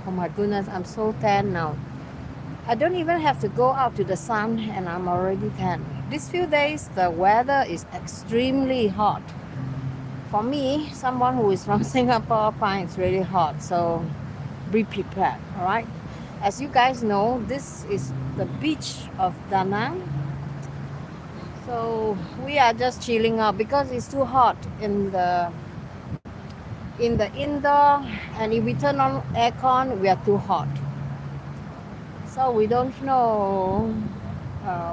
Oh my goodness, I'm so tan now. I don't even have to go out to the sun and I'm already tan. These few days, the weather is extremely hot. For me, someone who is from Singapore finds it's really hot, so be prepared, all right? As you guys know, this is the beach of Da Nang. So we are just chilling out because it's too hot in the indoor, and if we turn on aircon, we are too hot. So we don't know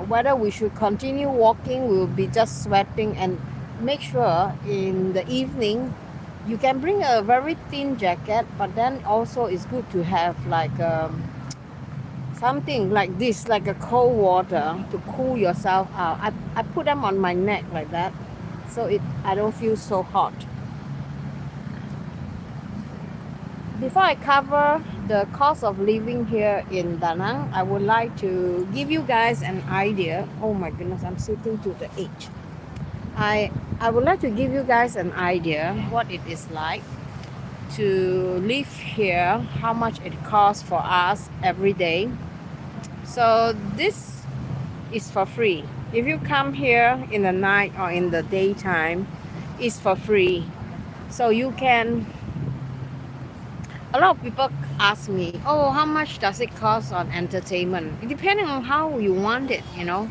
whether we should continue walking. We will be just sweating, and make sure in the evening you can bring a very thin jacket, but then also it's good to have like something like this, like a cold water to cool yourself out. I put them on my neck like that, so I don't feel so hot. Before I cover the cost of living here in Da Nang, I would like to give you guys an idea. Oh my goodness, I'm sitting to the edge. I would like to give you guys an idea what it is like to live here, how much it costs for us every day. So this is for free. If you come here in the night or in the daytime, it's for free. So you can, a lot of people ask me, oh, how much does it cost on entertainment? Depending on how you want it, you know.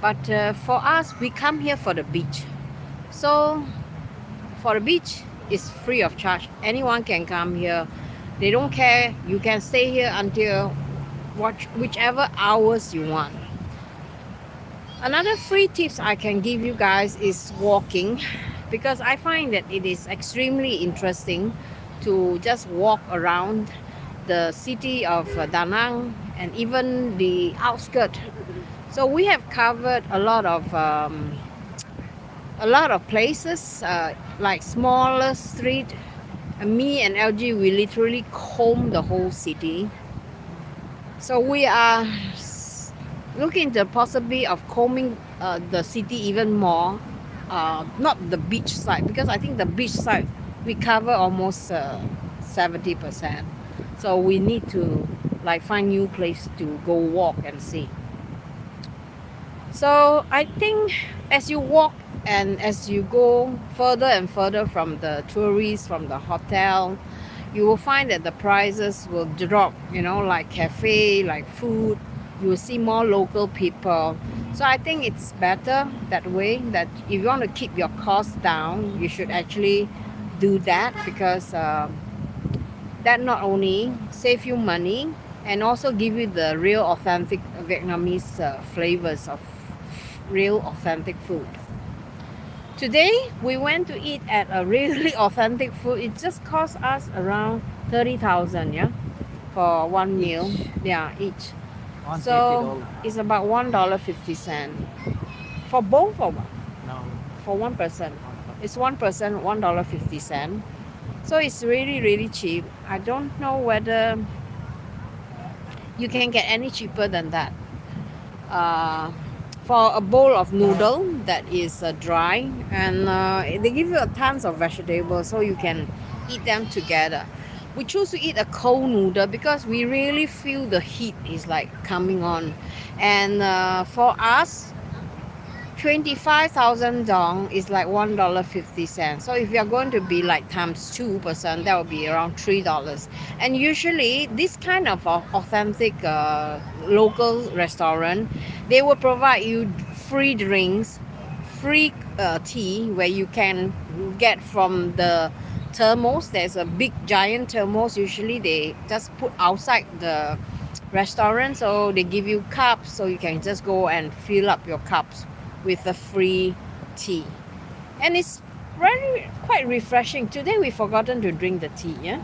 But for us, we come here for the beach. So for the beach, it's free of charge. Anyone can come here. They don't care. You can stay here until whichever hours you want. Another free tips I can give you guys is walking, because I find that it is extremely interesting to just walk around the city of Da Nang and even the outskirts. So we have covered a lot of places, like smaller street. Me and LG, we literally comb the whole city. So we are looking the possibility of combing the city even more. Not the beach side, because I think the beach side we cover almost 70%. So we need to like find new place to go walk and see. So I think as you walk and as you go further and further from the tourists, from the hotel, you will find that the prices will drop, you know, like cafe, like food. You will see more local people. So I think it's better that way, that if you want to keep your costs down, you should actually do that, because that not only save you money and also give you the real authentic Vietnamese flavors of real authentic food. Today we went to eat at a really authentic food. It just cost us around 30,000, yeah, for one meal. Each. Yeah, each. So $150. it's about $1.50 for both of us. No. For one person, it's one person $1.50. So it's really really cheap. I don't know whether you can get any cheaper than that. Uh, for a bowl of noodle that is dry, and they give you a tons of vegetables, so you can eat them together. We choose to eat a cold noodle because we really feel the heat is like coming on, and for us 25,000 dong is like $1.50. So if you're going to be like times 2%, that will be around $3. And usually this kind of authentic local restaurant, they will provide you free drinks, free tea, where you can get from the thermos. There's a big giant thermos. Usually they just put outside the restaurant, so they give you cups, so you can just go and fill up your cups with the free tea, and it's very quite refreshing. Today we forgotten to drink the tea. Yeah,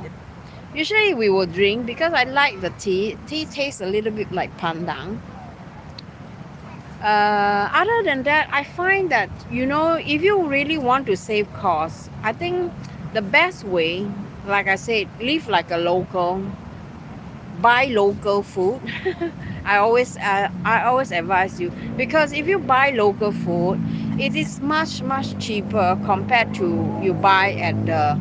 usually we will drink because I like the tea. Tea tastes a little bit like pandan. Other than that, I find that, you know, if you really want to save costs, I think the best way, like I said, live like a local, buy local food. I always advise you, because if you buy local food, it is much cheaper compared to you buy at the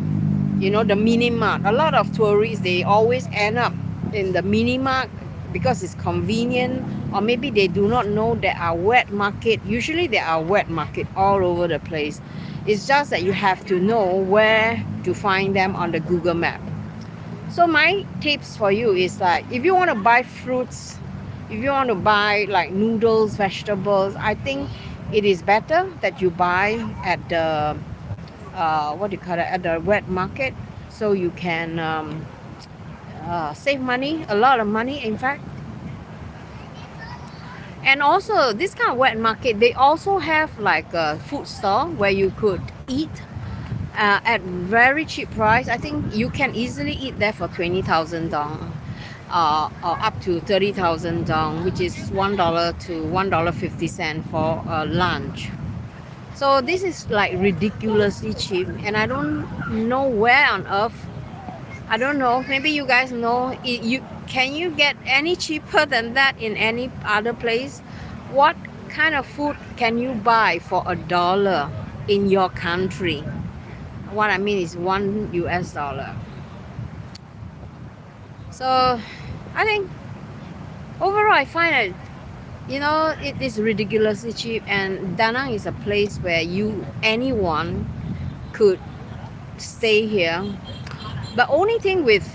you know, the mini mart. A lot of tourists, they always end up in the mini mart because it's convenient, or maybe they do not know there are wet market. Usually there are wet market all over the place. It's just that you have to know where to find them on the Google map. So my tips for you is that if you want to buy fruits, if you want to buy like noodles, vegetables, I think it is better that you buy at the what do you call it, at the wet market, so you can save money, a lot of money in fact. And also this kind of wet market, they also have like a food store where you could eat at very cheap price. I think you can easily eat there for 20,000 dong, or up to 30,000 dong, which is $1 to $1.50 for lunch. So this is like ridiculously cheap, and I don't know where on earth. I don't know. Maybe you guys know. You can you get any cheaper than that in any other place? What kind of food can you buy for $1 in your country? What I mean is $1. So I think overall I find that, you know, it is ridiculously cheap, and Da Nang is a place where anyone could stay here. The only thing with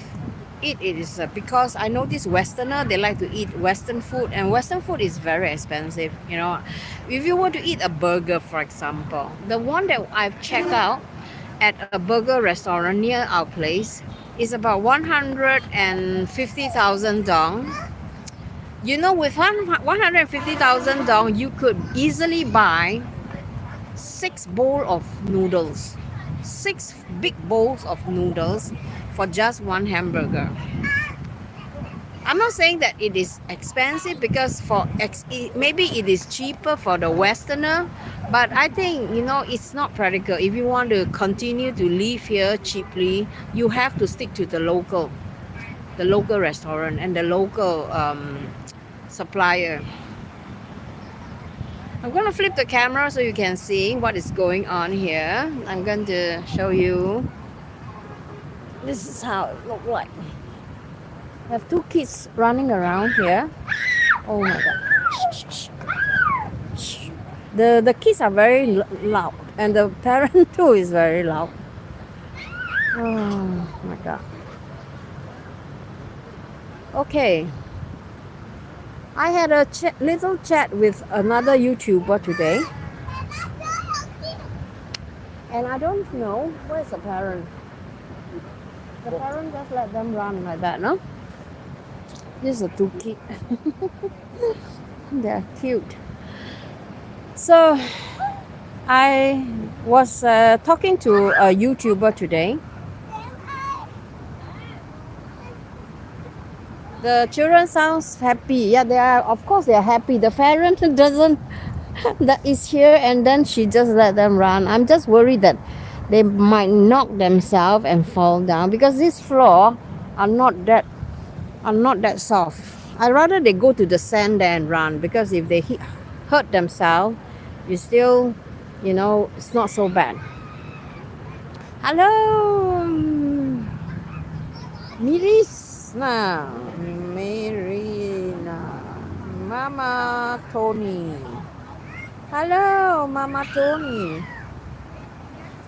it is because I notice Westerner, they like to eat Western food, and Western food is very expensive. You know, if you were to eat a burger, for example, the one that I've checked out at a burger restaurant near our place is about 150,000 dong. You know, with 150,000 dong, you could easily buy 6 bowl of noodles, 6 big bowls of noodles for just one hamburger. I'm not saying that it is expensive, because maybe it is cheaper for the Westerner, but I think, you know, it's not practical. If you want to continue to live here cheaply, you have to stick to the local restaurant and the local supplier. I'm going to flip the camera so you can see what is going on here. I'm going to show you. This is how it looks like. I have 2 kids running around here. Oh my god. Shh, shh, shh. The kids are very loud, and the parent too is very loud. Oh my god. Okay. I had a little chat with another YouTuber today. And I don't know where's the parent. The parent just let them run like that, no? These are 2 kids. They're cute. So I was talking to a YouTuber today. The children sounds happy. Yeah, they are. Of course, they are happy. The parent doesn't. That is here, and then she just let them run. I'm just worried that they might knock themselves and fall down, because this floor are not that soft. I'd rather they go to the sand there and run, because if they hurt themselves, you still, you know, it's not so bad. Hello, Mirina, Mama Tony. Hello, Mama Tony.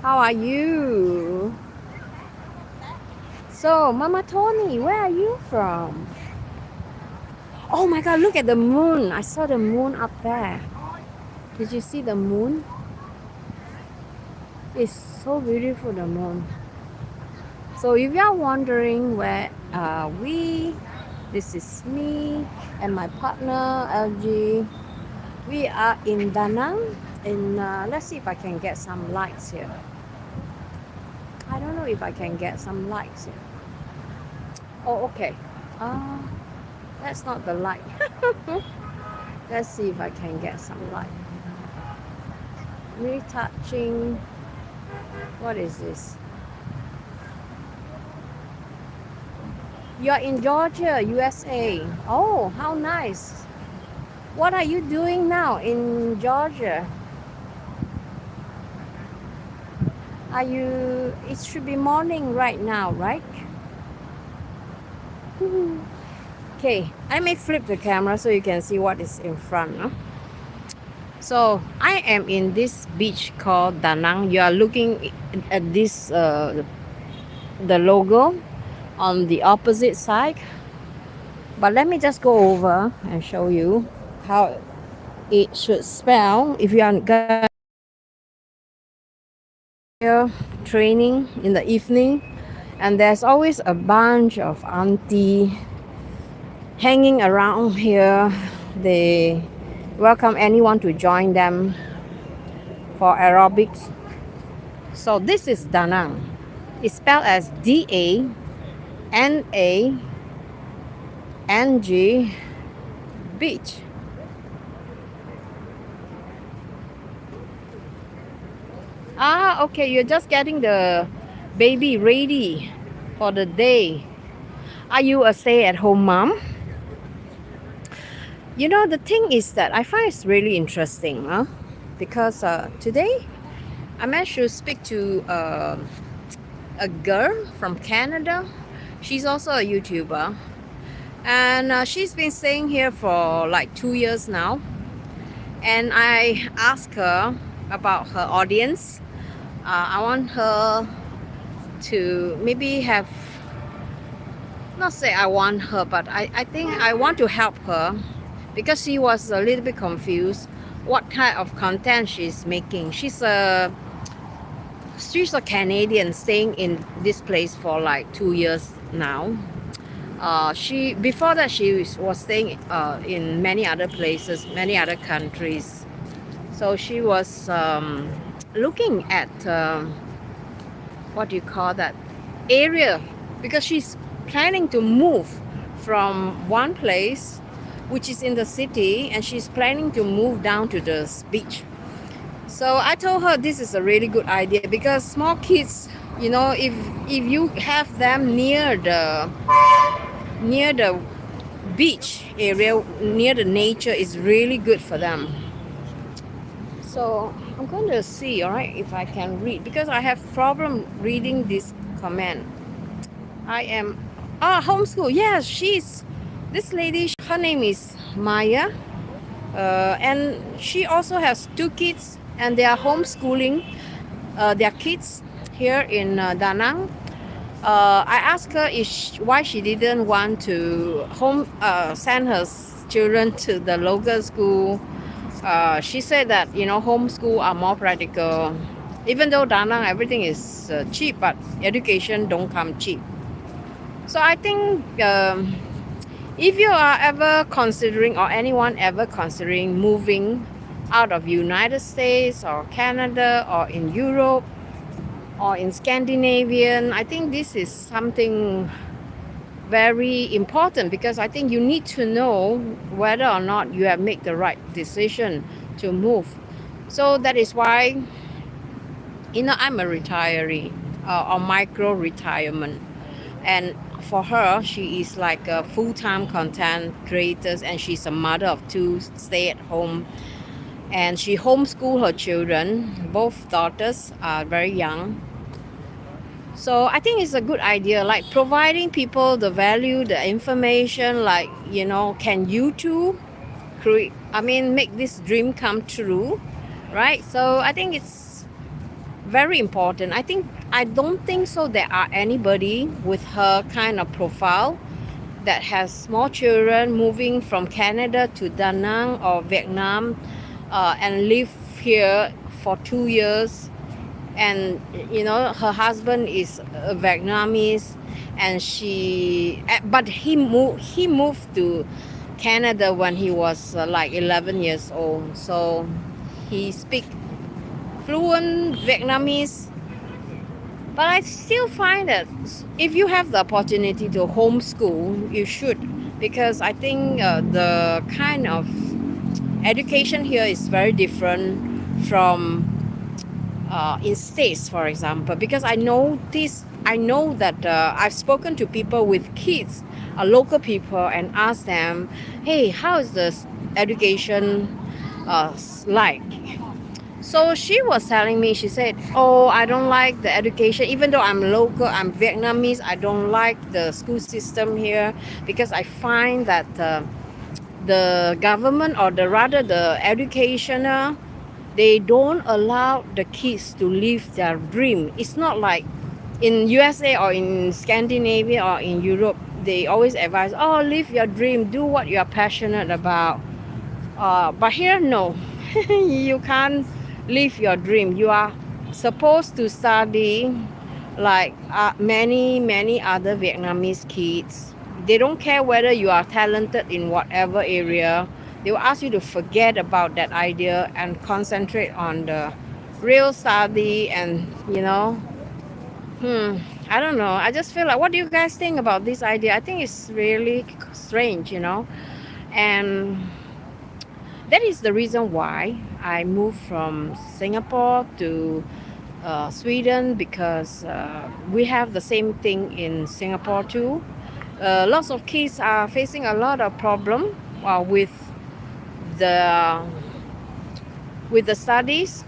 How are you? So, Mama Tony, where are you from? Oh my god, look at the moon. I saw the moon up there. Did you see the moon? It's so beautiful, the moon. So if you are wondering where are we, this is me and my partner LG. We are in Da Nang. Let's see if I can get some lights here. I don't know if I can get some lights here. Oh, okay. That's not the light. Let's see if I can get some light. Retouching. What is this? You're in Georgia, USA. Oh, how nice. What are you doing now in Georgia? Are you? It should be morning right now, right? Okay, I may flip the camera so you can see what is in front. Huh? So I am in this beach called Da Nang. You are looking at this the logo on the opposite side. But let me just go over and show you how it should spell if you are gonna training in the evening. And there's always a bunch of auntie hanging around here. They welcome anyone to join them for aerobics. So this is Danang. It's spelled as Danang beach. Ah, okay, you're just getting the baby ready for the day. Are you a stay-at-home mom? You know, the thing is that I find it's really interesting, huh? Because today I managed to speak to a girl from Canada. She's also a YouTuber, and she's been staying here for like 2 years now. And I asked her about her audience. I want her to maybe have, not say I want her, but I think I want to help her because she was a little bit confused what kind of content she's making. She's a Canadian staying in this place for like 2 years now. She before that was staying in many other places, many other countries. So she was looking at what do you call that area, because she's planning to move from one place which is in the city, and she's planning to move down to the beach. So I told her this is a really good idea because small kids, you know, if you have them near the beach area, near the nature, is really good for them. So I'm going to see, all right, if I can read, because I have problem reading this comment. I am homeschool. Yes, she's this lady. Her name is Maya, and she also has two kids, and they are homeschooling their kids here in Da Nang. I asked her why she didn't want to send her children to the local school. She said that, you know, homeschool are more practical. Even though Da Nang everything is cheap, but education don't come cheap. So I think if you are ever considering, or anyone ever considering moving out of United States or Canada or in Europe or in Scandinavian, I think this is something very important, because I think you need to know whether or not you have made the right decision to move. So that is why, you know, I'm a retiree or micro retirement, and for her, she is like a full-time content creator, and she's a mother of two, stay at home, and she homeschool her children. Both daughters are very young. So I think it's a good idea, like providing people the value, the information, like, you know, can you too create, I mean, make this dream come true, right? So I think it's very important. I don't think so there are anybody with her kind of profile that has small children moving from Canada to Da Nang or Vietnam and live here for 2 years. And you know, her husband is a Vietnamese, and but he moved to Canada when he was like 11 years old. So he speaks fluent Vietnamese. But I still find that if you have the opportunity to homeschool, you should, because I think the kind of education here is very different from in states, for example. Because I know that I've spoken to people with kids, local people, and asked them, hey, how is the education like? So she was telling me, she said, "Oh, I don't like the education. Even though I'm local, I'm Vietnamese, I don't like the school system here because I find that the government, or the rather the educational, they don't allow the kids to live their dream. It's not like in USA or in Scandinavia or in Europe, they always advise, oh, live your dream, do what you are passionate about. But here, no, you can't live your dream. You are supposed to study like many other Vietnamese kids. They don't care whether you are talented in whatever area. They will ask you to forget about that idea and concentrate on the real study. And I don't know. I just feel like, what do you guys think about this idea? I think it's really strange. And that is the reason why I moved from Singapore to Sweden, because we have the same thing in Singapore too. Lots of kids are facing a lot of problem the with the studies.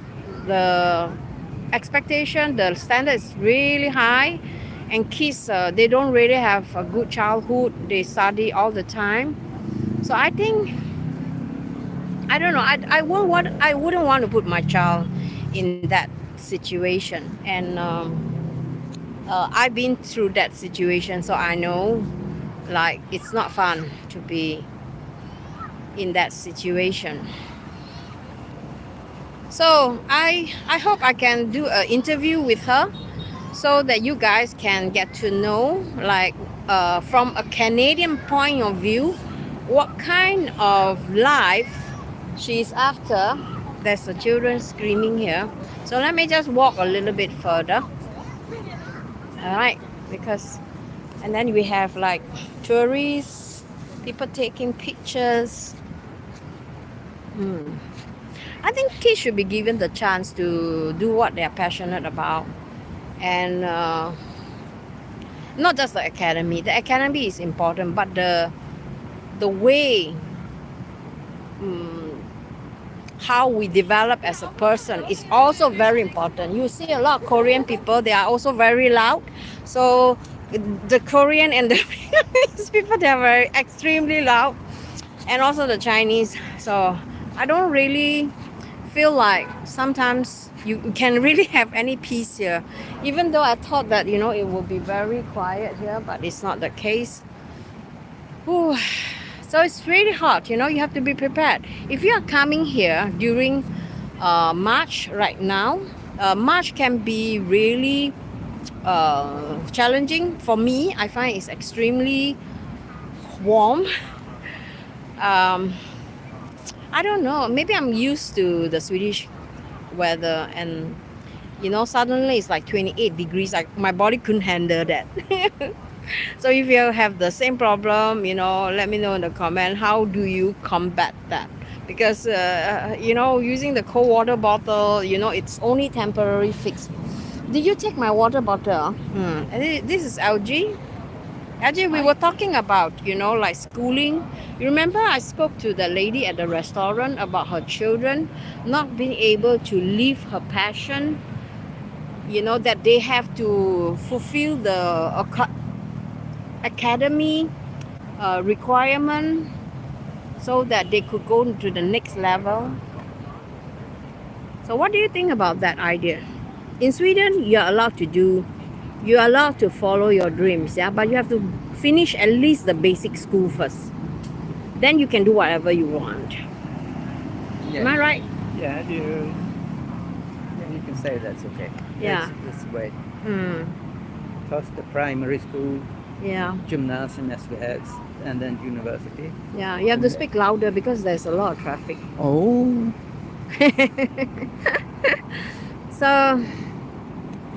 The expectation, the standard is really high, and kids they don't really have a good childhood. They study all the time. So I think, I don't know. I wouldn't want to put my child in that situation. And I've been through that situation, so I know like it's not fun to be in that situation. So I hope I can do an interview with her so that you guys can get to know, like from a Canadian point of view, what kind of life she's after. There's the children screaming here. So let me just walk a little bit further. All right, because and then we have like tourists, people taking pictures. I think kids should be given the chance to do what they're passionate about. And not just the academy. The academy is important, but the way how we develop as a person is also very important. You see a lot of Korean people, they are also very loud. So the Korean and the Vietnamese people, they are very extremely loud, and also the Chinese. So I don't really feel like sometimes you can really have any peace here, even though I thought that it will be very quiet here, but it's not the case. Whew. So it's really hot. You have to be prepared. If you are coming here during March right now, March can be really challenging for me. I find it's extremely warm. um, I don't know, maybe I'm used to the Swedish weather, and suddenly it's like 28 degrees. Like my body couldn't handle that. So if you have the same problem, let me know in the comment, how do you combat that? Because using the cold water bottle, it's only temporary fix. Did you take my water bottle? This is LG. Actually, we were talking about, like schooling. You remember I spoke to the lady at the restaurant about her children not being able to live her passion, that they have to fulfill the academy requirement so that they could go to the next level. So what do you think about that idea? In Sweden, you're allowed to follow your dreams, yeah, but you have to finish at least the basic school first. Then you can do whatever you want. Yeah. Am I right? Yeah, you can say that's okay. Yeah. That's the way. Mm. First the primary school, Yeah. gymnasium as we had, and then university. Yeah. You have to speak louder because there's a lot of traffic. Oh. So.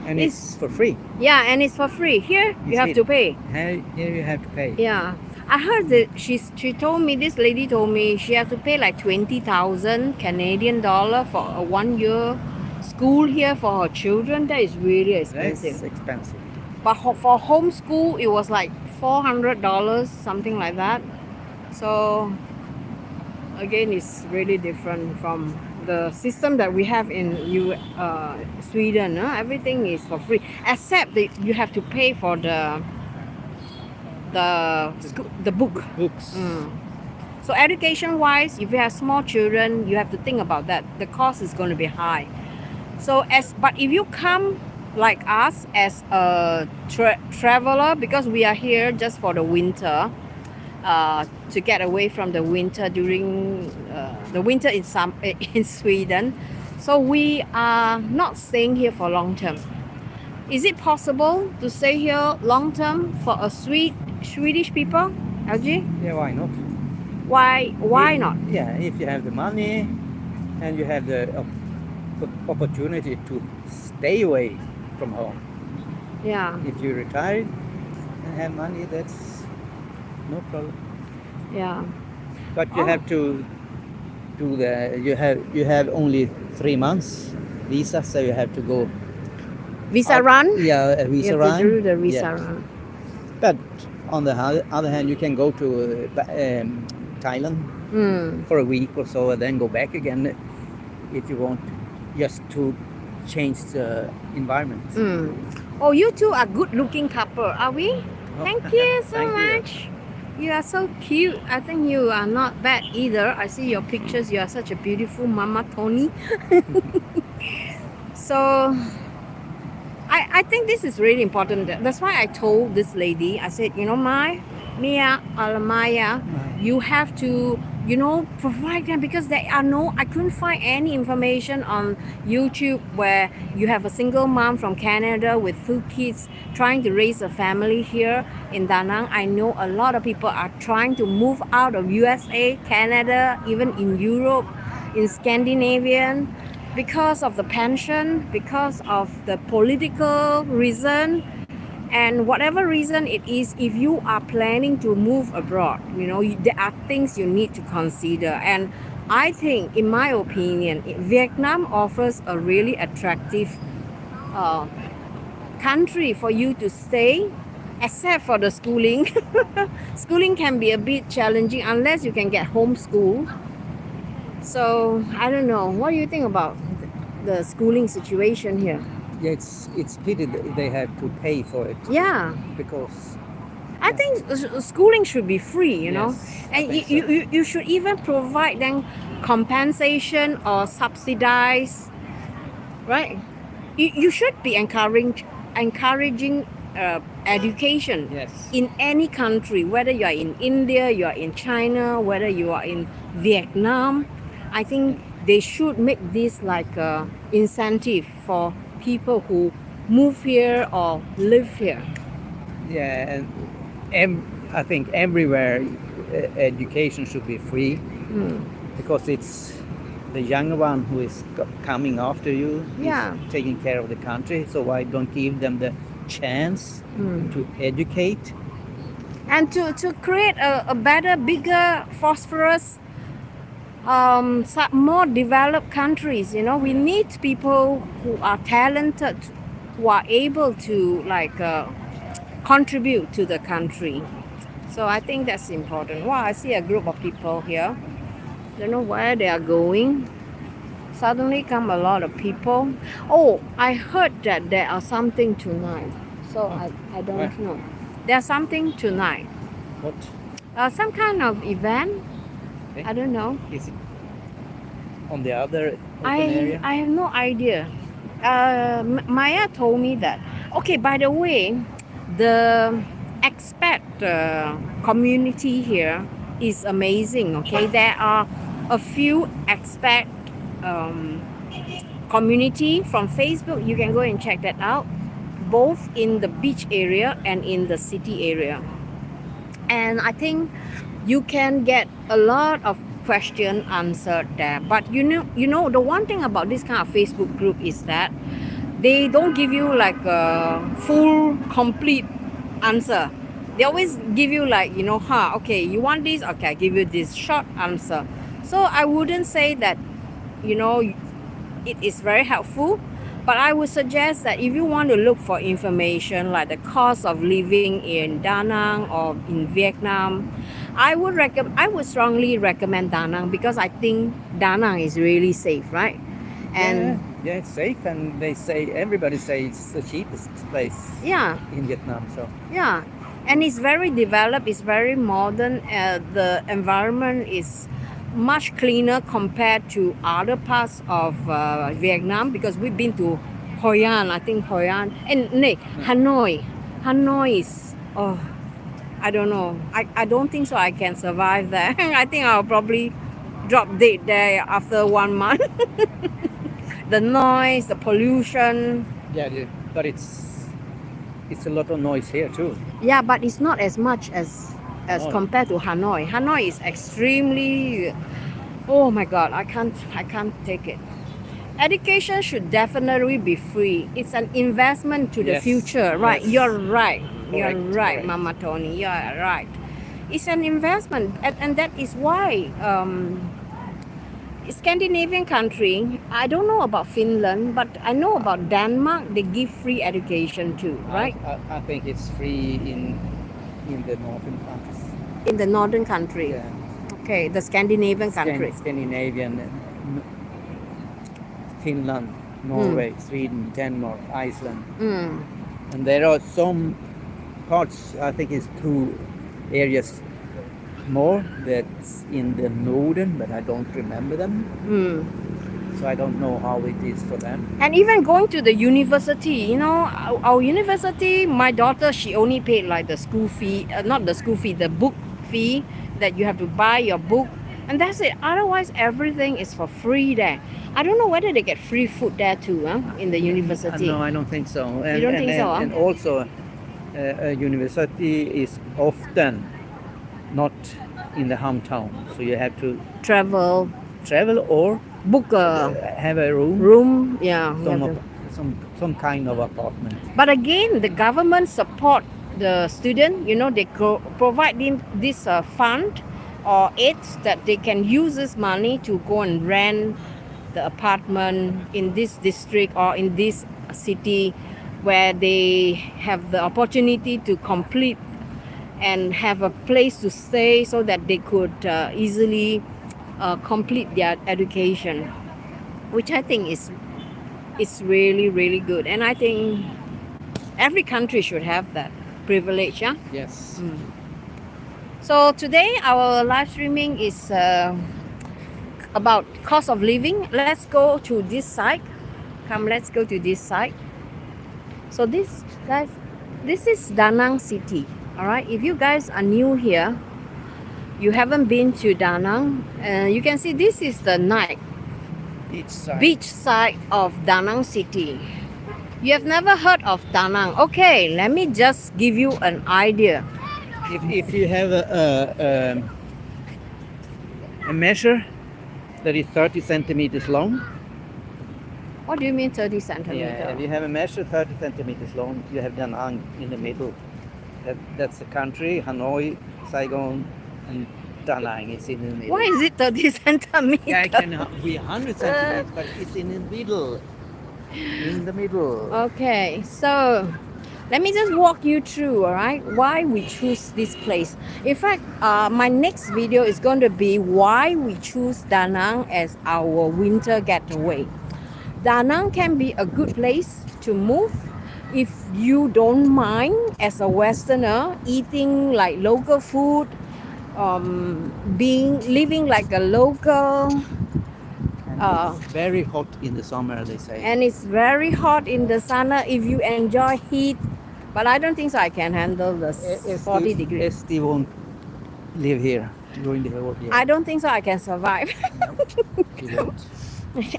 And it's for free. Yeah, and it's for free. Here you have to pay. Here you have to pay. Yeah. I heard that she told me, this lady told me she has to pay like 20,000 Canadian dollar for a 1 year school here for her children. That is really expensive. That's expensive. But for homeschool, it was like $400, something like that. So again, it's really different from the system that we have in Sweden. Everything is for free, except that you have to pay for the book. Books. So education wise, if you have small children, you have to think about that. The cost is going to be high. So but if you come like us as a traveler, because we are here just for the winter, to get away from the winter during the winter in in Sweden. So we are not staying here for long term. Is it possible to stay here long term for a Swedish people, LG? Yeah, why not? Why not? Yeah, if you have the money and you have the opportunity to stay away from home. Yeah, If you retire and have money, that's no problem. yeah. But you Oh. have to do you have only 3 months visa, so you have to go Visa out. run? Yeah, a You visa have to run. do the visa Yes. run. But on the other hand, you can go to Thailand for a week or so and then go back again if you want, just to change the environment. Oh, you two are good looking couple, are we? Oh, Thank you so thank you. much. You are so cute. I think you are not bad either. I see your pictures. You are such a beautiful Mama Tony. So I think this is really important. That's why I told this lady, I said, Mia or Maya, you have to, provide them, because I couldn't find any information on YouTube where you have a single mom from Canada with 2 kids trying to raise a family here in Da Nang. I know a lot of people are trying to move out of USA, Canada, even in Europe, in Scandinavian, because of the pension, because of the political reason, and whatever reason it is. If you are planning to move abroad, there are things you need to consider. And I think, in my opinion, Vietnam offers a really attractive uh, country for you to stay, except for the schooling. Schooling can be a bit challenging unless you can get homeschool. So I don't know. What do you think about the schooling situation here? Yeah, it's pity that they have to pay for it Yeah, because I think schooling should be free, Yes, I and think you should even provide them compensation or subsidize, right? You should be encouraging education Yes. in any country, whether you are in India, you are in China, whether you are in Vietnam. I think they should make this like a incentive for people who move here or live here. Yeah, and I think everywhere education should be free because it's the younger one who is coming after you Yeah. is taking care of the country. So why don't give them the chance to educate? And to create a better, bigger, prosperous, more developed countries. We need people who are talented, who are able to contribute to the country. So I think that's important. Wow, I see a group of people here. Don't know where they are going. Suddenly come a lot of people. Oh, I heard that there are something tonight. So I don't where? know. There's something tonight. What Some kind of event. Okay. I don't know. Is it on the other open area? I have no idea. Maya told me that. Okay, by the way, the expat community here is amazing. Okay, there are a few expat um, community from Facebook. You can go and check that out, both in the beach area and in the city area. And I think you can get a lot of question answered there. But the one thing about this kind of Facebook group is that they don't give you like a full complete answer. They always give you like, okay, you want this, okay, I give you this short answer. So I wouldn't say that, it is very helpful. But I would suggest that if you want to look for information like the cost of living in Da Nang or in Vietnam, I would strongly recommend Da Nang because I think Da Nang is really safe, right? And Yeah, it's safe, and they say everybody say it's the cheapest place yeah, in Vietnam. So yeah, and it's very developed. It's very modern. The environment is much cleaner compared to other parts of Vietnam because we've been to Hoi An. I think Hoi An and no, Hanoi. Hanoi is I don't know. I don't think so. I can survive there. I think I'll probably drop dead there after 1 month. The noise, the pollution. yeah, but it's a lot of noise here too. Yeah, but it's not as much as Hanoi. compared to Hanoi. Hanoi is extremely. Oh my God, I can't take it. Education should definitely be free. It's an investment to the Yes, future, right? yes. You're right. You're Correct, right, correct. Mama Tony. You're right. It's an investment, and that is why Scandinavian country. I don't know about Finland, but I know about Denmark. They give free education too, right? I think it's free in the northern countries. In the northern country. Yeah. Okay, the Scandinavian country. Scandinavian, Finland, Norway, Sweden, Denmark, Iceland, and there are some parts. I think it's 2 areas more that's in the northern, but I don't remember them. So I don't know how it is for them. And even going to the university, you know, our university, my daughter, she only paid like the school fee, not the school fee, the book fee that you have to buy your book. And that's it. Otherwise, everything is for free there. I don't know whether they get free food there too, in the university. No, I don't think so. And, You don't think so, huh? And also, a university is often not in the hometown, so you have to Travel, travel or book a have a room, yeah. you have to- some kind of apartment. But again, the government support the student. You know, they provide them this fund or aids that they can use this money to go and rent the apartment in this district or in this city where they have the opportunity to complete and have a place to stay so that they could easily complete their education, which I think is really, really good. And I think every country should have that privilege, yeah? Yes. So today our live streaming is about cost of living. Let's go to this side. Come, let's go to this side. So this, guys, this is Da Nang city. All right, if you guys are new here, you haven't been to Da Nang, you can see this is the beach side of Da Nang city. You have never heard of Da Nang. Okay, let me just give you an idea. If you have a measure that is 30 centimeters long. What do you mean 30 centimeters? Yeah, if you have a measure 30 centimeters long, you have Da Nang in the middle. That's the country. Hanoi, Saigon, and Da Nang is in the middle. Why is it 30 centimeters? Yeah, it can be 100 centimeters, but it's in the middle. In the middle. Okay, so let me just walk you through, all right, why we choose this place. In fact, my next video is going to be why we choose Da Nang as our winter getaway. Da Nang can be a good place to move if you don't mind, as a Westerner, eating like local food, living like a local. It's very hot in the summer, they say. And it's very hot in the summer if you enjoy heat. But I don't think so I can handle the 40 degrees. Esti won't live here during the whole year. I don't think so I can survive. No, she won't.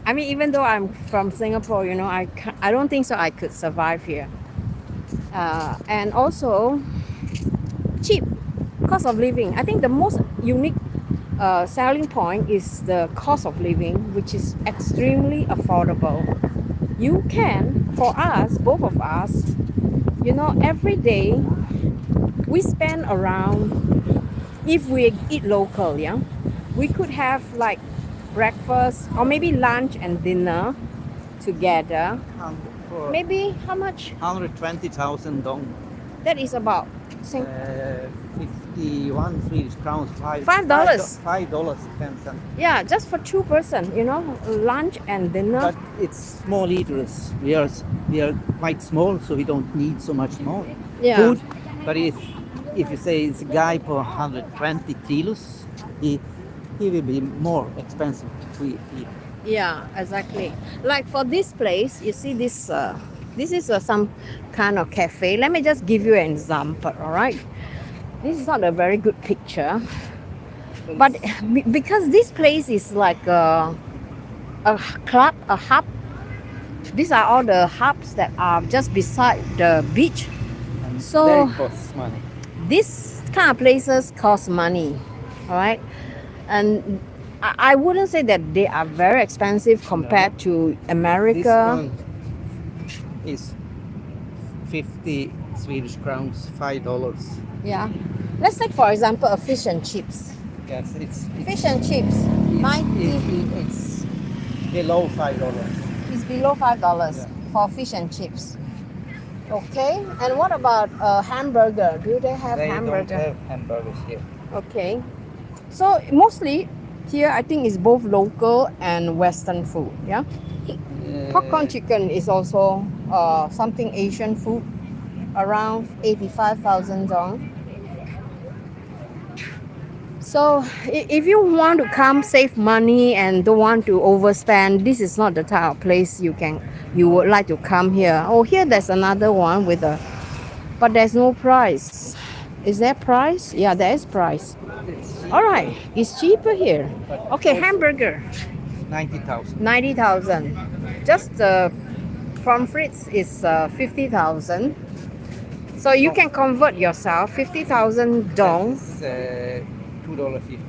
I mean, even though I'm from Singapore, you know, I don't think so I could survive here. And also, cheap cost of living. I think the most unique selling point is the cost of living, which is extremely affordable. You can, for us, both of us, you know, every day we spend around, if we eat local, yeah, we could have like breakfast or maybe lunch and dinner together. Maybe how much? 120,000 dong. That is about 50 51 Swedish crowns, $5. $5.10. Yeah, just for two person, you know, lunch and dinner. But it's small eaters. We are quite small, so we don't need so much more Yeah. food. But if you say it's a guy per 120 kilos, he will be more expensive to feed. Yeah, exactly. Like for this place, you see this. This is some kind of cafe. Let me just give you an example. All right. This is not a very good picture, but because this place is like a club, a hub. These are all the hubs that are just beside the beach. And So there it costs money. this kind of places cost money, all right? And I wouldn't say that they are very expensive compared to This America. one is 50 Swedish crowns, $5. Yeah. Let's take for example a fish and chips. Yes, it's Fish and chips, it's below $5. is below $5 Yeah. for fish and chips. Okay. And what about a hamburger? Do they have They don't hamburger? have hamburgers here. Okay. So mostly here I think is both local and Western food. Yeah. Popcorn chicken is also something Asian food, around 85,000 dong. So if you want to come save money and don't want to overspend, this is not the type of place you would like to come here. Oh, here there's another one with a, but there's no price. Is there price? Yeah, there is price. All right, it's cheaper here. Okay, hamburger, 90,000. 90,000. Just the from frites is 50,000. So you can convert yourself 50,000 dong, That's $2.50.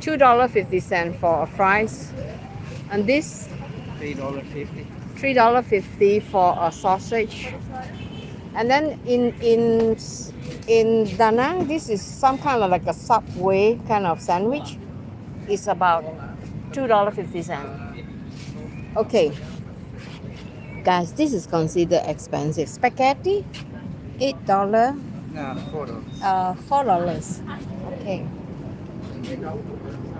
$2.50 for a fries, and this $3.50. $3.50 for a sausage. And then in Da Nang, this is some kind of like a Subway kind of sandwich. It's about $2.50. Okay, guys, this is considered expensive. Spaghetti, $8, No, $4. $4. Okay.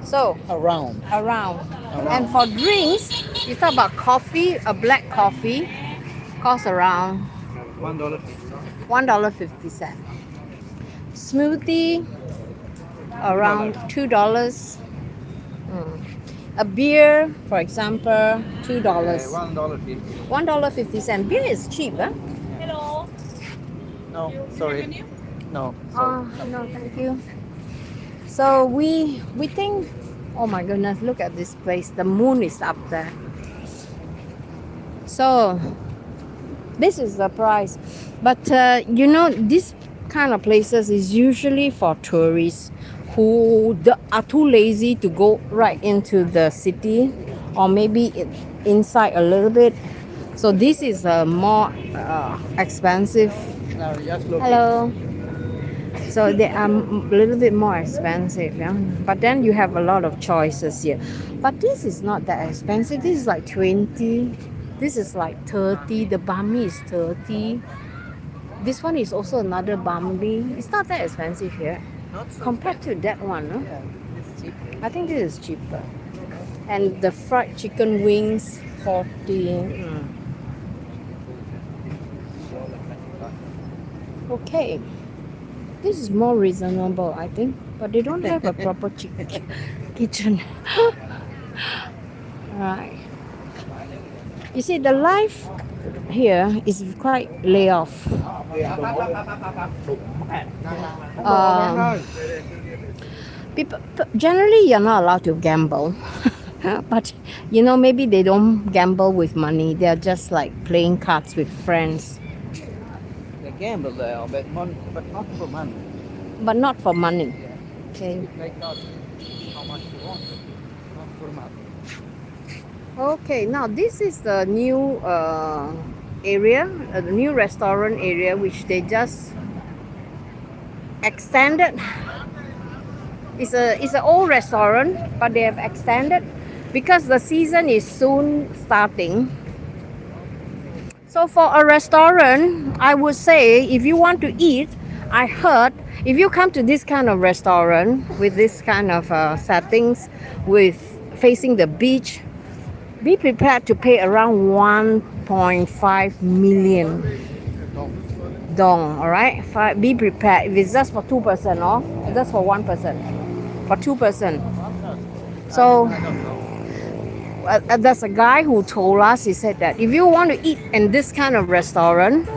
So Around. And for drinks, you talk about coffee, a black coffee costs around $1.50. $1.50. Smoothie around $2. A beer, for example, $2. $1.50. $1.50. Beer is cheap, huh? No, sorry. No, Oh, sorry. no, thank you. So we think, oh my goodness, look at this place. The moon is up there. So this is the price. But you know, this kind of places is usually for tourists who are too lazy to go right into the city, or maybe inside a little bit. So this is more expensive. Now just look. Hello. So they are a little bit more expensive, yeah. But then you have a lot of choices here. But this is not that expensive. This is like 20. This is like 30. The banh mi is 30. This one is also another banh mi. It's not that expensive here Not so compared to that one. No? Yeah, it's cheaper. I think this is cheaper. And the fried chicken wings, 40. Okay. This is more reasonable, I think. But they don't have a proper kitchen. Right. You see, the life here is quite layoff. People generally you're not allowed to gamble. But you know, maybe they don't gamble with money. They're just like playing cards with friends. They gamble there, but not for money. But not for money. Okay. They got how much you want, not for money. Okay, now this is the new area, the new restaurant area, which they just extended. It's an old restaurant, but they have extended because the season is soon starting. So for a restaurant, I would say if you want to eat I heard if you come to this kind of restaurant with this kind of settings, with facing the beach, be prepared to pay around 1.5 million dong. All right, be prepared. If it's just for 2%, or just for 1%, for 2%. So there's a guy who told us. He said that if you want to eat in this kind of restaurant,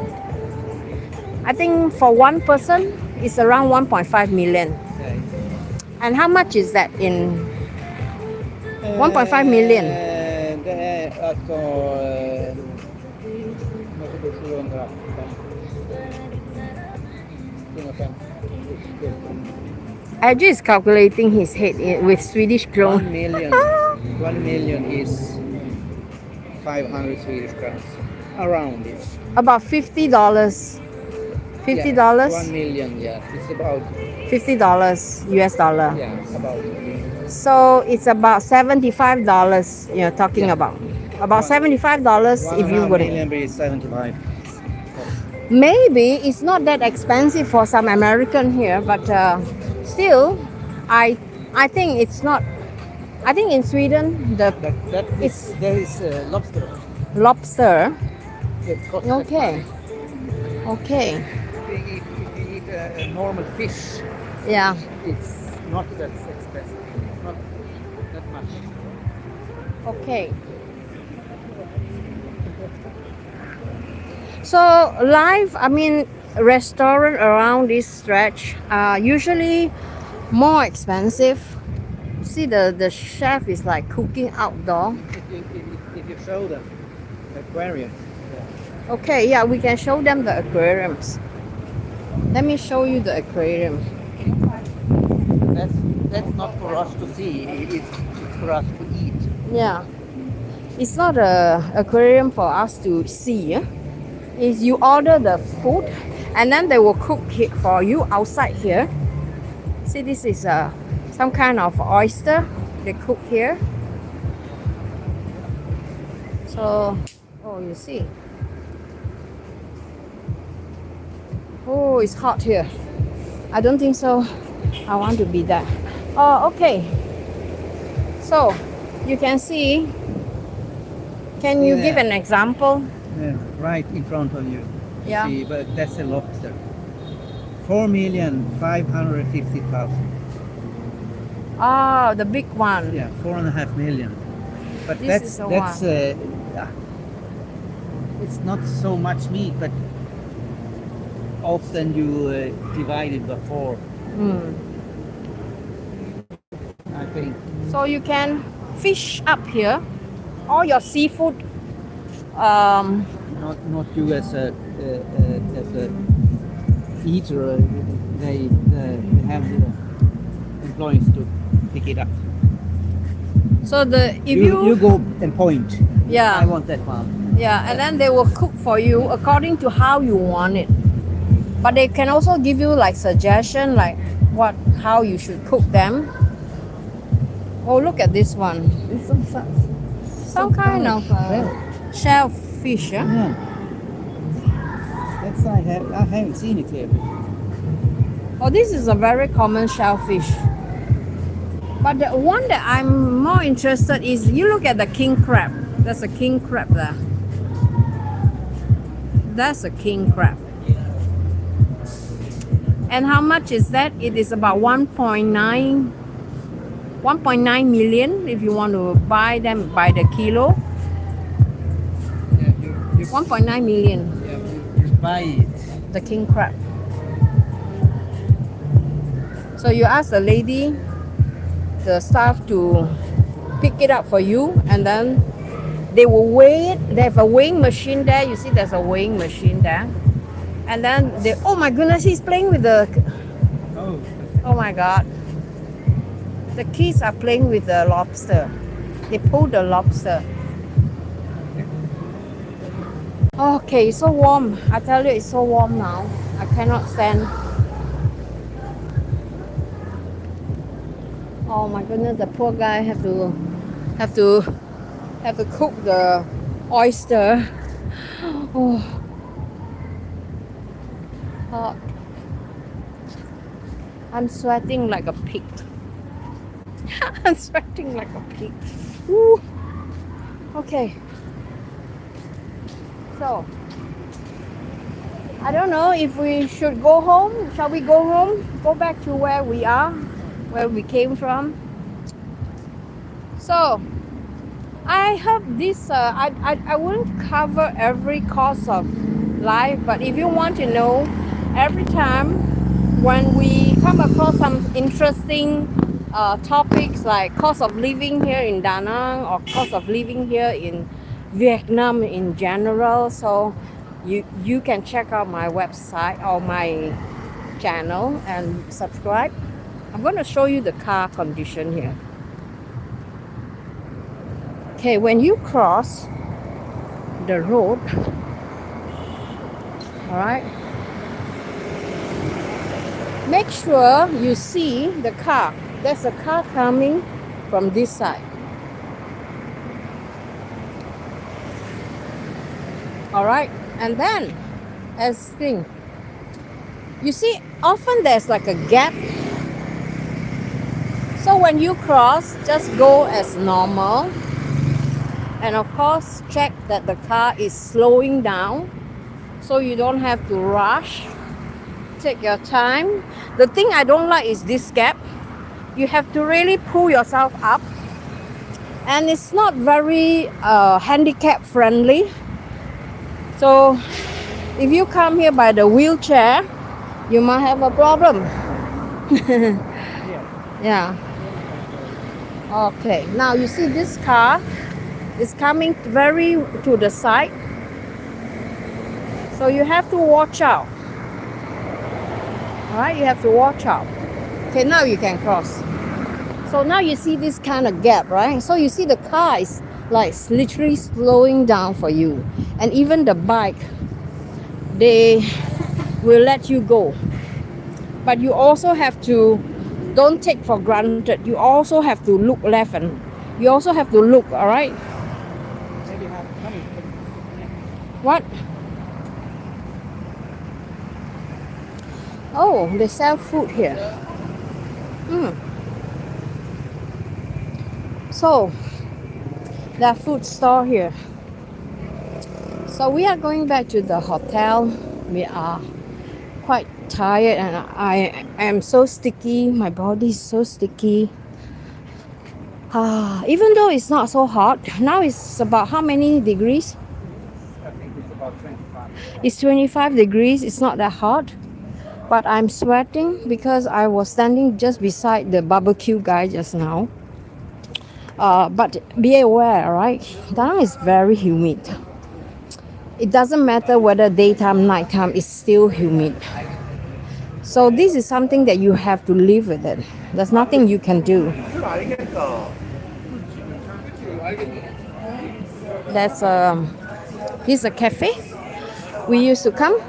I think for one person it's around 1.5 million. Okay. And how much is that in 1.5 million? Det är alltså måste bli 750. 750. Ajay is calculating his head with Swedish krona. 1 million. 1 million is 500 Swedish crowns. Around it. About $50. $50? Yeah, 1 million, yeah. It's about $50 US dollar. yeah, about So it's about $75 you're talking Yeah. about. About $75 if you 1.5 would. million is 75. Maybe it's not that expensive for some American here, but still, I think it's not. I think in Sweden the That It's- is, there is lobster. lobster. It costs Okay. Okay. If you eat a normal fish, Yeah. it's not that expensive. Not that much. Okay. So restaurant around this stretch are usually more expensive. See the chef is like cooking outdoor. If you show them aquarium, Okay, yeah, we can show them the aquariums. Let me show you the aquarium. that's not for us to see. It's for us to eat. Yeah. It's not a aquarium for us to see. Is you order the food and then they will cook it for you outside here. See, this is some kind of oyster they cook here. So, oh, you see. Oh, it's hot here. I don't think so. I want to be there. Oh, okay. So, you can see. Can you give an example? Right in front of you. Yeah. See, but that's a lobster. 4,550,000. Ah, the big one. Yeah, 4.5 million. But This is the that's it's not so much meat, but often you divide it by 4. I think. So you can fish up here. All your seafood. Not you as a eater. They have the employees to pick it up. So if You go and point. Yeah. I want that one. Yeah, and then they will cook for you according to how you want it. But they can also give you like suggestion, like how you should cook them. Oh, look at this one. It's Some kind of shellfish. Yeah? Yeah. I haven't seen it here. Oh, this is a very common shellfish. But the one that I'm more interested is you look at the king crab. There's a king crab there. That's a king crab. And how much is that? It is about 1.9 million if you want to buy them by the kilo. Yeah, 1.9 million. Yeah, you buy it. The king crab. So you ask the lady, the staff to pick it up for you, and then they will weigh it. They have a weighing machine there. You see there's a weighing machine there. And then oh my goodness, he's playing with oh my god. The kids are playing with the lobster. They pull the lobster. Okay, it's so warm. I tell you, it's so warm now. I cannot stand. Oh my goodness, the poor guy have to cook the oyster. Oh, hot. I'm sweating like a pig. I'm sweating like a pig. Woo. Okay, so I don't know if we should go home. Shall we go home? Go back to where we are, where we came from. So I hope this. I wouldn't cover every cost of life, but if you want to know, every time when we come across some interesting topics like cost of living here in Da Nang or cost of living here in Vietnam in general, so you can check out my website or my channel and subscribe. I'm going to show you the car condition here. Okay, when you cross the road, all right, make sure you see the car. There's a car coming from this side. All right, and then as thing, you see, often there's like a gap. So when you cross, just go as normal. And of course, check that the car is slowing down so you don't have to rush. Take your time. The thing I don't like is this gap. You have to really pull yourself up. And it's not very handicap friendly. So if you come here by the wheelchair, you might have a problem. Yeah. Okay. Now you see this car is coming very to the side. So you have to watch out. Alright, you have to watch out. Okay, now you can cross. So now you see this kind of gap, right? So you see the car is like literally slowing down for you. And even the bike, they will let you go. But you also have to, don't take for granted. You also have to look left and you also have to look, alright? What? Oh, they sell food here. So, the food store here. So we are going back to the hotel. We are quite tired and I am so sticky. My body is so sticky. Even though it's not so hot. Now it's about how many degrees? I think it's about 25. It's 25 degrees. It's not that hot. But I'm sweating because I was standing just beside the barbecue guy just now. But be aware, right? Da Nang is very humid. It doesn't matter whether daytime, nighttime, it's still humid. So this is something that you have to live with it. There's nothing you can do. That's this is a cafe we used to come.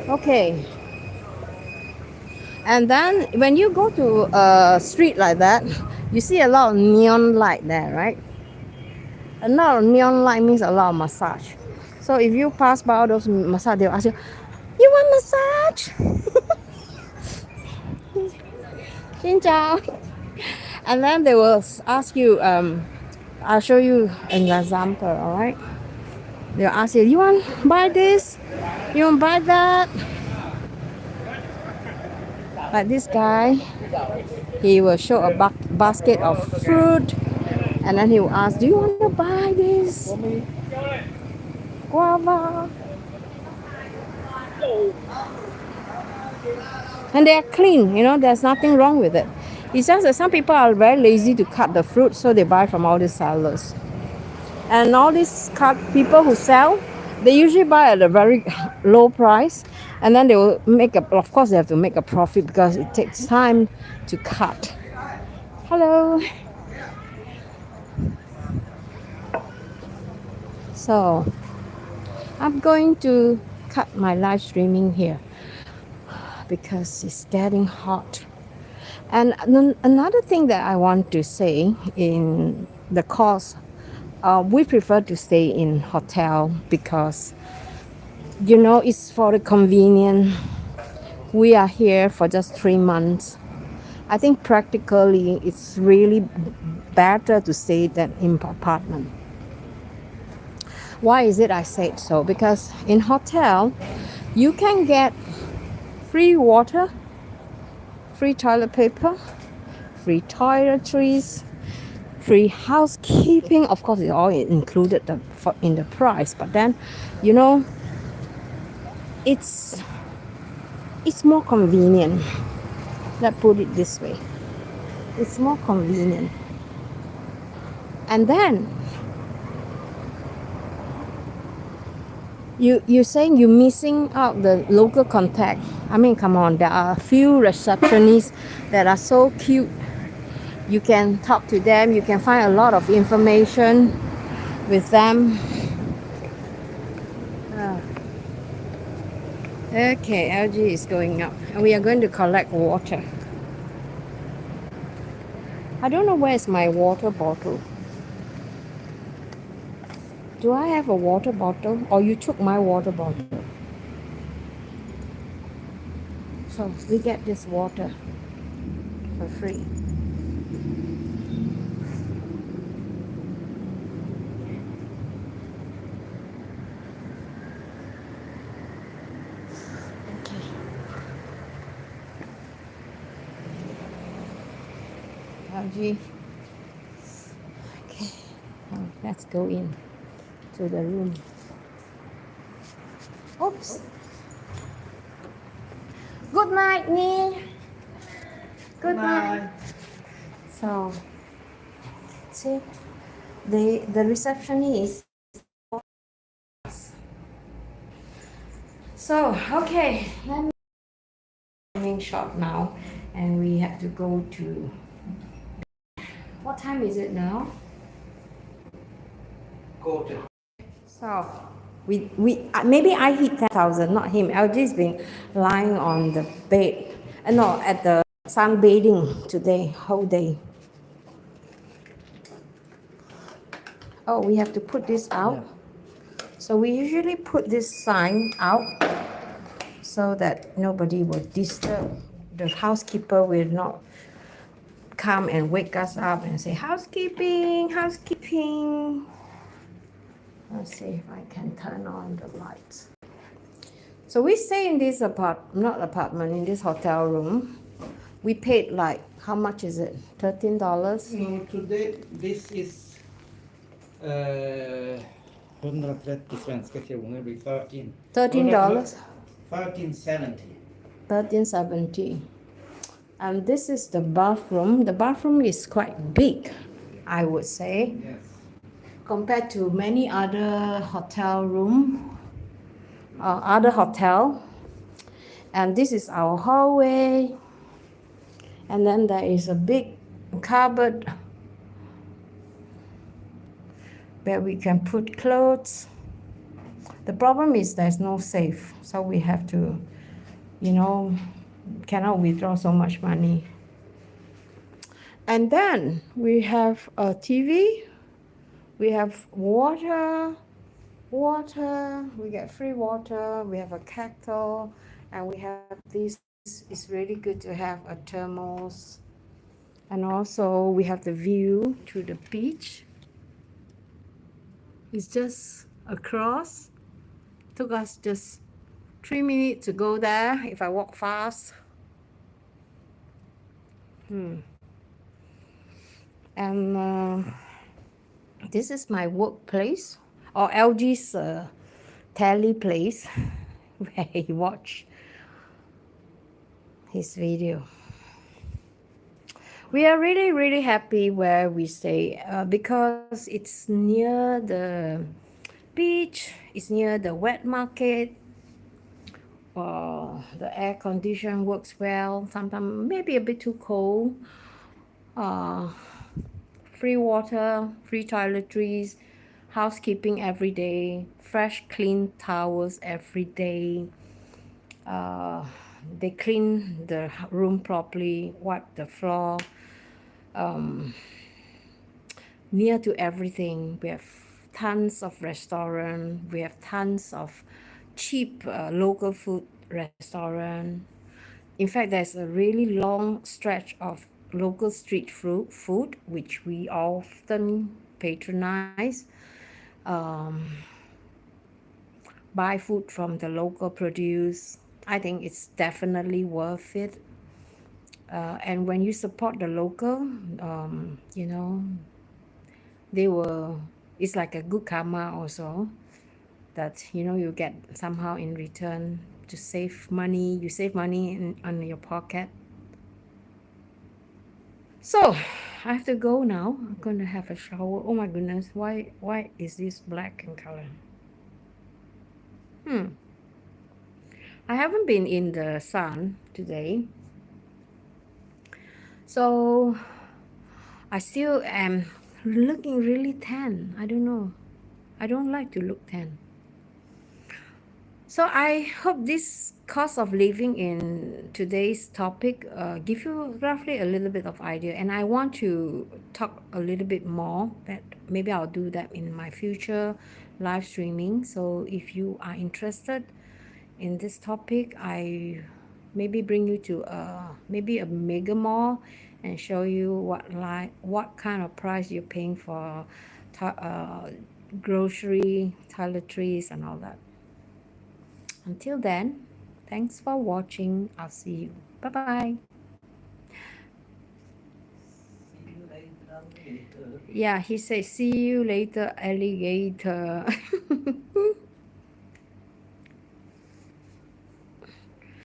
Okay. And then when you go to a street like that, you see a lot of neon light there, right? A lot of neon light means a lot of massage. So if you pass by all those massage, they'll ask you, "You want massage?" Xin chào. And then they will ask you, I'll show you an example, alright? They'll ask you, "You want buy this? You want buy that?" Like this guy, he will show a basket of fruit and then he will ask, "Do you want to buy this? Guava?" And they are clean, you know, there's nothing wrong with it. It's just that some people are very lazy to cut the fruit, so they buy from all these sellers. And all these people who sell, they usually buy at a very low price, and then they will of course they have to make a profit because it takes time to cut. Hello. So I'm going to cut my live streaming here because it's getting hot. And another thing that I want to say in the cost, we prefer to stay in hotel because You know, it's for the convenience. We are here for just 3 months. I think practically it's really better to stay than in apartment. Why is it I said so? Because in hotel, you can get free water, free toilet paper, free toiletries, free housekeeping. Of course, it's all included in the price. But then, you know, it's it's more convenient. Let's put it this way. It's more convenient. And then you're saying you're missing out the local contact. I mean, come on, there are a few receptionists that are so cute. You can talk to them, you can find a lot of information with them. Ah. Okay, LG is going up and we are going to collect water. I don't know where's my water bottle. Do I have a water bottle or you took my water bottle? So we get this water for free. Okay. LG. Okay. Now let's go in to the room. Oops. Good night, Nee. Good night. So, see, the receptionist. So, okay, let me running short now, and we have to go to. What time is it now? Quarter. So, we maybe I hit 10,000, not him. LG's been lying on the bed, no, at the sunbathing today, whole day. Oh, we have to put this out. Yeah. So we usually put this sign out so that nobody will disturb. The housekeeper will not come and wake us up and say, housekeeping, housekeeping. Let's see if I can turn on the lights. So we stay in this not apartment, in this hotel room. We paid like, how much is it? $13? No, today this is 130 svenska kronor blir 13. $13? 1370. 13.70. And this is the bathroom. The bathroom is quite big, I would say, Yes. compared to many other hotel room, other hotel. And this is our hallway. And then there is a big cupboard where we can put clothes. The problem is there's no safe, so we have to, you know, cannot withdraw so much money. And then we have a TV, we have water, we get free water, we have a kettle, and we have this. It's really good to have a thermos. And also we have the view to the beach. It's just across. Took us just 3 minutes to go there if I walk fast. And this is my workplace, or LG's tally place where he watch his video. We are really, really happy where we stay because it's near the beach, it's near the wet market. The air condition works well, sometimes maybe a bit too cold. Free water, free toiletries, housekeeping every day, fresh clean towels every day. They clean the room properly, wipe the floor. Near to everything, we have tons of restaurant, we have tons of cheap local food restaurant. In fact, there's a really long stretch of local street food which we often patronize. Um, buy food from the local produce. I think it's definitely worth it. And when you support the local, you know, they will. It's like a good karma also that you get somehow in return to save money. You save money on your pocket. So I have to go now. I'm going to have a shower. Oh my goodness, why is this black in color? Hmm. I haven't been in the sun today, so I still am looking really tan. I don't know. I don't like to look tan. So I hope this cost of living in today's topic give you roughly a little bit of idea, and I want to talk a little bit more, but maybe I'll do that in my future live streaming. So if you are interested in this topic, I maybe bring you to maybe a mega mall and show you what kind of price you're paying for grocery, toiletries, and all that. Until then, thanks for watching. I'll see you. Bye bye. See you later, alligator. Yeah, he said, see you later, alligator.